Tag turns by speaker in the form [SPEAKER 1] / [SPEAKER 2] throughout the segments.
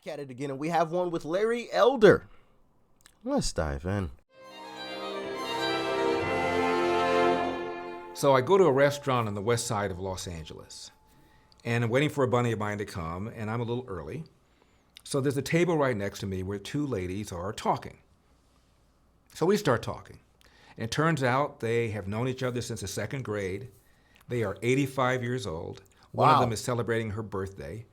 [SPEAKER 1] At it again, and we have one with Larry Elder. Let's dive in.
[SPEAKER 2] So I go to a restaurant on the west side of Los Angeles, and I'm waiting for a buddy of mine to come, and I'm a little early. So there's a table right next to me where two ladies are talking. So we start talking. And it turns out they have known each other since the second grade. They are 85 years old. One of them is celebrating her birthday.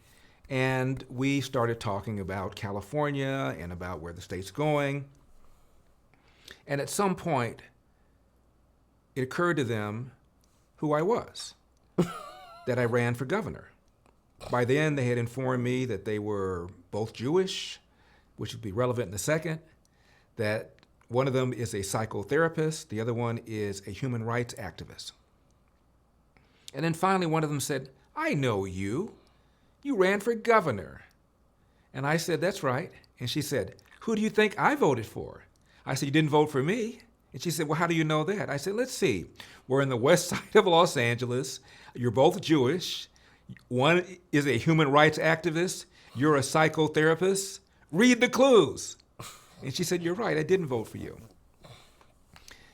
[SPEAKER 2] And we started talking about California and about where the state's going. And at some point, it occurred to them who I was, that I ran for governor. By then, they had informed me that they were both Jewish, which would be relevant in a second, that one of them is a psychotherapist, the other one is a human rights activist. And then finally, one of them said, I know you. You ran for governor. And I said, that's right. And she said, who do you think I voted for? I said, you didn't vote for me. And she said, well, how do you know that? I said, let's see. We're in the west side of Los Angeles. You're both Jewish. One is a human rights activist. You're a psychotherapist. Read the clues. And she said, you're right. I didn't vote for you.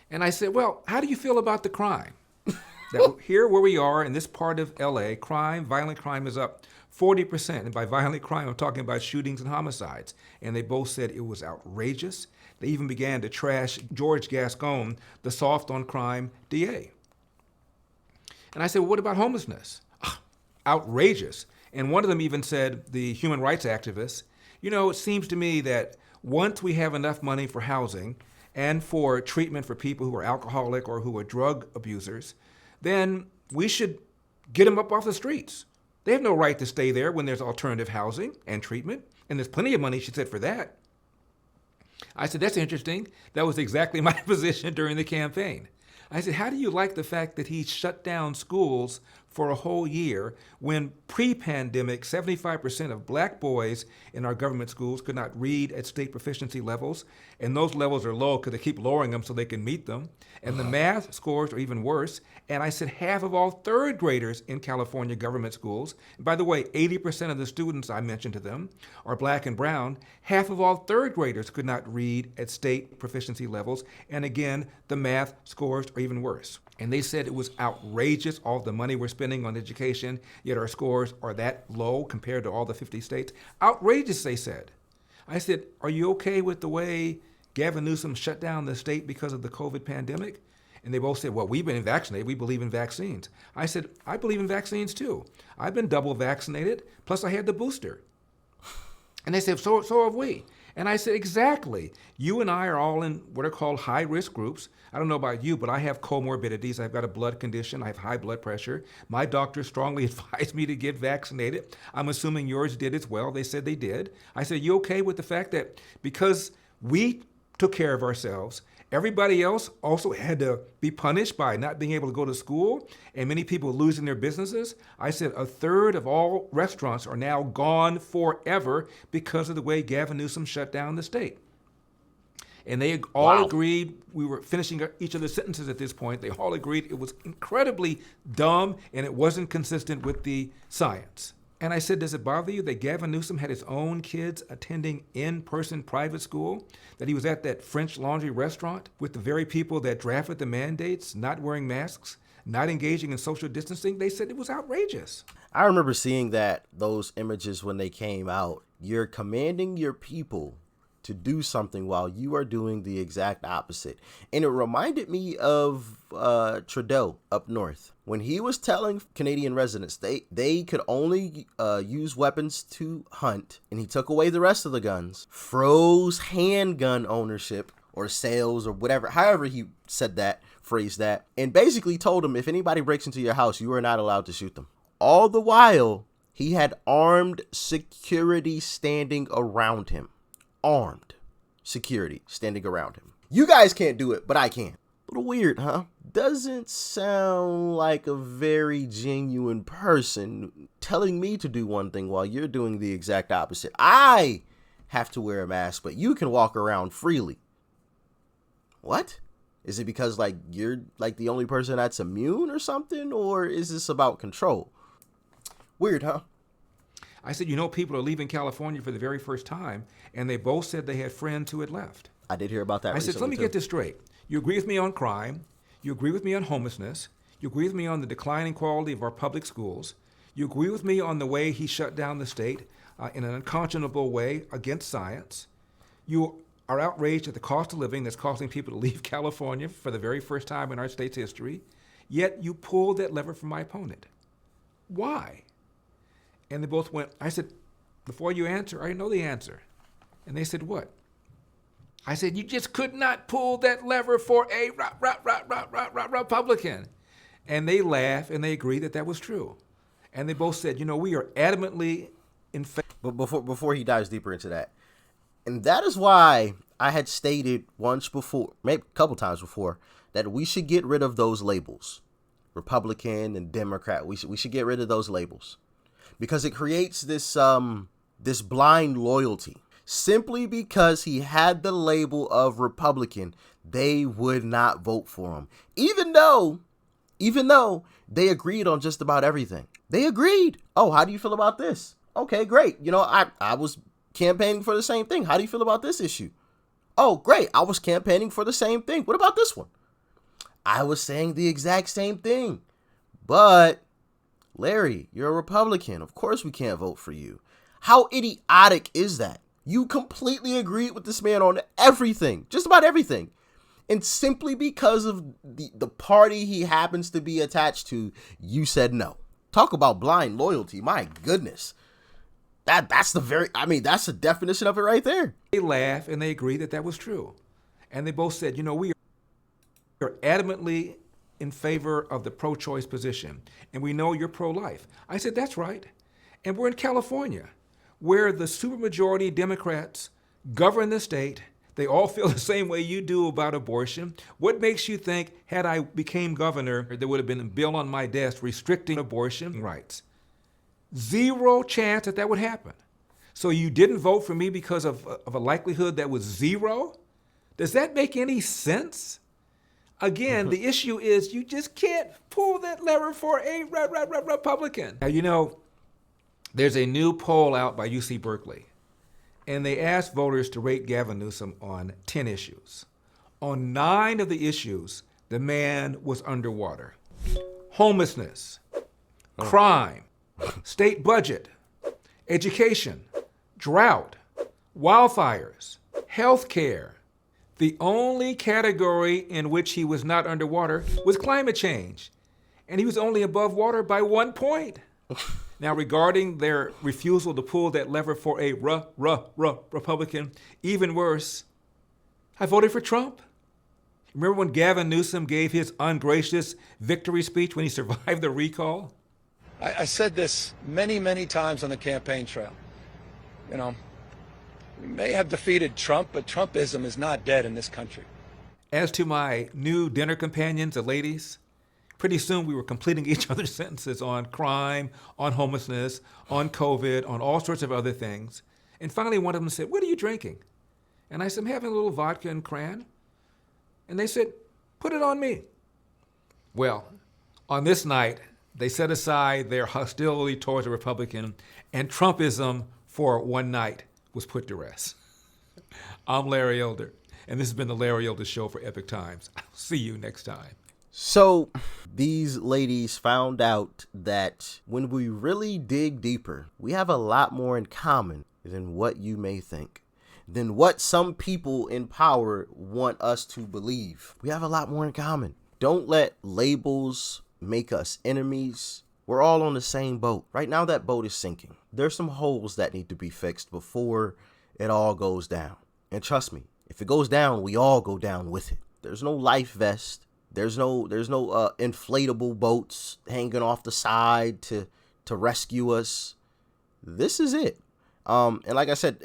[SPEAKER 2] And I said, well, how do you feel about the crime? That here where we are in this part of LA, violent crime is up 40%. And by violent crime, I'm talking about shootings and homicides. And they both said it was outrageous. They even began to trash George Gascon, the soft on crime DA. And I said, well, what about homelessness? Outrageous. And one of them even said, the human rights activists, you know, it seems to me that once we have enough money for housing and for treatment for people who are alcoholic or who are drug abusers, then we should get them up off the streets. They have no right to stay there when there's alternative housing and treatment. And there's plenty of money, she said, for that. I said, that's interesting. That was exactly my position during the campaign. I said, how do you like the fact that he shut down schools for a whole year when pre-pandemic 75% of black boys in our government schools could not read at state proficiency levels, and those levels are low because they keep lowering them so they can meet them, and the math scores are even worse. And I said half of all third graders in California government schools, and by the way, 80% of the students I mentioned to them are black and brown, half of all third graders could not read at state proficiency levels, and again, the math scores are even worse. And they said it was outrageous, all the money we're spending on education, yet our scores are that low compared to all the 50 states. Outrageous, they said. I said, are you okay with the way Gavin Newsom shut down the state because of the COVID pandemic? And they both said, well, we've been vaccinated. We believe in vaccines. I said, I believe in vaccines too. I've been double vaccinated, plus I had the booster. And they said, so have we. And I said, exactly. You and I are all in what are called high-risk groups. I don't know about you, but I have comorbidities. I've got a blood condition. I have high blood pressure. My doctor strongly advised me to get vaccinated. I'm assuming yours did as well. They said they did. I said, you okay with the fact that because we took care of ourselves, everybody else also had to be punished by not being able to go to school and many people losing their businesses? I said a third of all restaurants are now gone forever because of the way Gavin Newsom shut down the state. And they all agreed, we were finishing each of the sentences at this point, they all agreed it was incredibly dumb and it wasn't consistent with the science. And I said, does it bother you that Gavin Newsom had his own kids attending in-person private school? That he was at that French Laundry restaurant with the very people that drafted the mandates, not wearing masks, not engaging in social distancing? They said it was outrageous.
[SPEAKER 1] I remember seeing those images when they came out. You're commanding your people to do something while you are doing the exact opposite. And it reminded me of Trudeau up north. When he was telling Canadian residents they could only use weapons to hunt, and he took away the rest of the guns, froze handgun ownership or sales or whatever, however he said that, phrased that, and basically told them if anybody breaks into your house, you are not allowed to shoot them. All the while, he had armed security standing around him. Armed security standing around him. You guys can't do it, but I can. A little weird, huh? Doesn't sound like a very genuine person telling me to do one thing while you're doing the exact opposite. I have to wear a mask, but you can walk around freely. What? Is it because you're the only person that's immune or something? Or is this about control? Weird, huh?
[SPEAKER 2] I said, you know, people are leaving California for the very first time, and they both said they had friends who had left.
[SPEAKER 1] I did hear about that
[SPEAKER 2] I said, let me get this straight. You agree with me on crime. You agree with me on homelessness. You agree with me on the declining quality of our public schools. You agree with me on the way he shut down the state in an unconscionable way against science. You are outraged at the cost of living that's causing people to leave California for the very first time in our state's history. Yet you pulled that lever from my opponent. Why? And they both went, I said, before you answer, I know the answer. And they said, what? I said, you just could not pull that lever for a Republican. And they laughed and they agreed that that was true. And they both said, you know, we are adamantly in favor.
[SPEAKER 1] But before he dives deeper into that, and that is why I had stated once before, maybe a couple times before, that we should get rid of those labels, Republican and Democrat. We should get rid of those labels because it creates this this blind loyalty. Simply because he had the label of Republican, they would not vote for him, even though they agreed on just about everything. They agreed. Oh, how do you feel about this? Okay, great. You know, I was campaigning for the same thing. How do you feel about this issue? Oh, great. I was campaigning for the same thing. What about this one? I was saying the exact same thing. But, Larry, you're a Republican. Of course we can't vote for you. How idiotic is that? You completely agreed with this man on everything, just about everything. And simply because of the party he happens to be attached to, you said no. Talk about blind loyalty. My goodness. That's the definition of it right there.
[SPEAKER 2] They laughed and they agreed that that was true. And they both said, you know, we are adamantly in favor of the pro-choice position. And we know you're pro-life. I said, that's right. And we're in California, where the supermajority Democrats govern the state. They all feel the same way you do about abortion. What makes you think, had I became governor, there would have been a bill on my desk restricting abortion rights? Zero chance that would happen. So you didn't vote for me because of a likelihood that was zero? Does that make any sense? Again, the issue is you just can't pull that lever for a Republican. Now, you know, there's a new poll out by UC Berkeley, and they asked voters to rate Gavin Newsom on 10 issues. On 9 of the issues, the man was underwater. Homelessness, crime, state budget, education, drought, wildfires, health care. The only category in which he was not underwater was climate change, and he was only above water by 1 point. Now, regarding their refusal to pull that lever for a Republican, even worse, I voted for Trump. Remember when Gavin Newsom gave his ungracious victory speech when he survived the recall?
[SPEAKER 3] I said this many, many times on the campaign trail. You know, we may have defeated Trump, but Trumpism is not dead in this country.
[SPEAKER 2] As to my new dinner companions, the ladies, pretty soon we were completing each other's sentences on crime, on homelessness, on COVID, on all sorts of other things. And finally one of them said, what are you drinking? And I said, I'm having a little vodka and cran. And they said, put it on me. Well, on this night, they set aside their hostility towards a Republican, and Trumpism for one night was put to rest. I'm Larry Elder, and this has been the Larry Elder Show for Epic Times. I'll see you next time.
[SPEAKER 1] So these ladies found out that when we really dig deeper, we have a lot more in common than what you may think, than what some people in power want us to believe. We have a lot more in common. Don't let labels make us enemies. We're all on the same boat. Right now, that boat is sinking. There's some holes that need to be fixed before it all goes down. And trust me, if it goes down, we all go down with it. There's no life vest. There's no inflatable boats hanging off the side to rescue us. This is it. And like I said,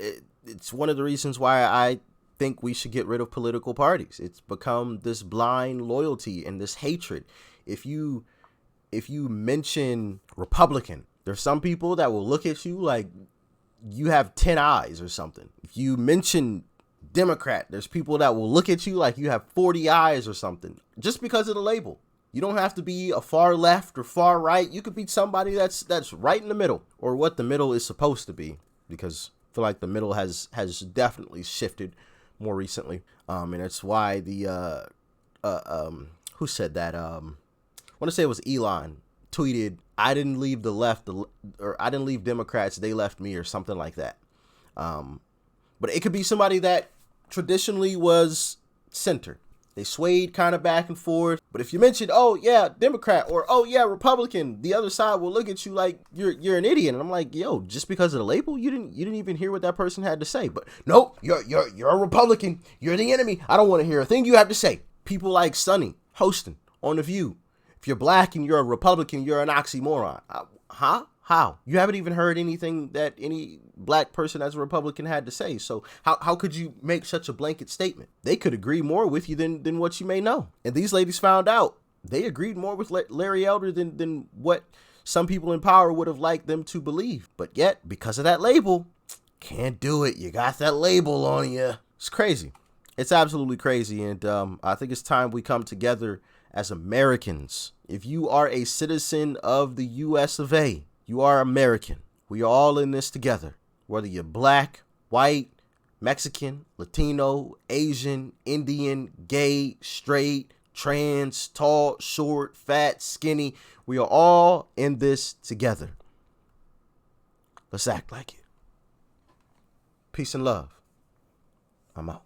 [SPEAKER 1] it's one of the reasons why I think we should get rid of political parties. It's become this blind loyalty and this hatred. If you mention Republican, there's some people that will look at you like you have 10 eyes or something. If you mention Democrat, there's people that will look at you like you have 40 eyes or something just because of the label. You don't have to be a far left or far right. You could be somebody that's right in the middle, or what the middle is supposed to be, because I feel like the middle has definitely shifted more recently. And it's why the who said that? I want to say it was Elon tweeted, "I didn't leave the left, or I didn't leave Democrats, they left me," or something like that. But it could be somebody that traditionally was center. They swayed kind of back and forth. But if you mention, oh yeah, Democrat, or oh yeah, Republican, the other side will look at you like you're an idiot. And I'm like, yo, just because of the label, you didn't even hear what that person had to say. But nope, you're a Republican. You're the enemy. I don't want to hear a thing you have to say. People like Sonny hosting on The View. If you're black and you're a Republican, you're an oxymoron. Huh? How? You haven't even heard anything that any black person as a Republican had to say. So how could you make such a blanket statement? They could agree more with you than what you may know. And these ladies found out they agreed more with Larry Elder than what some people in power would have liked them to believe. But yet, because of that label, can't do it. You got that label on you. It's crazy. It's absolutely crazy. And I think it's time we come together as Americans. If you are a citizen of the US of A, you are American. We are all in this together. Whether you're black, white, Mexican, Latino, Asian, Indian, gay, straight, trans, tall, short, fat, skinny, we are all in this together. Let's act like it. Peace and love. I'm out.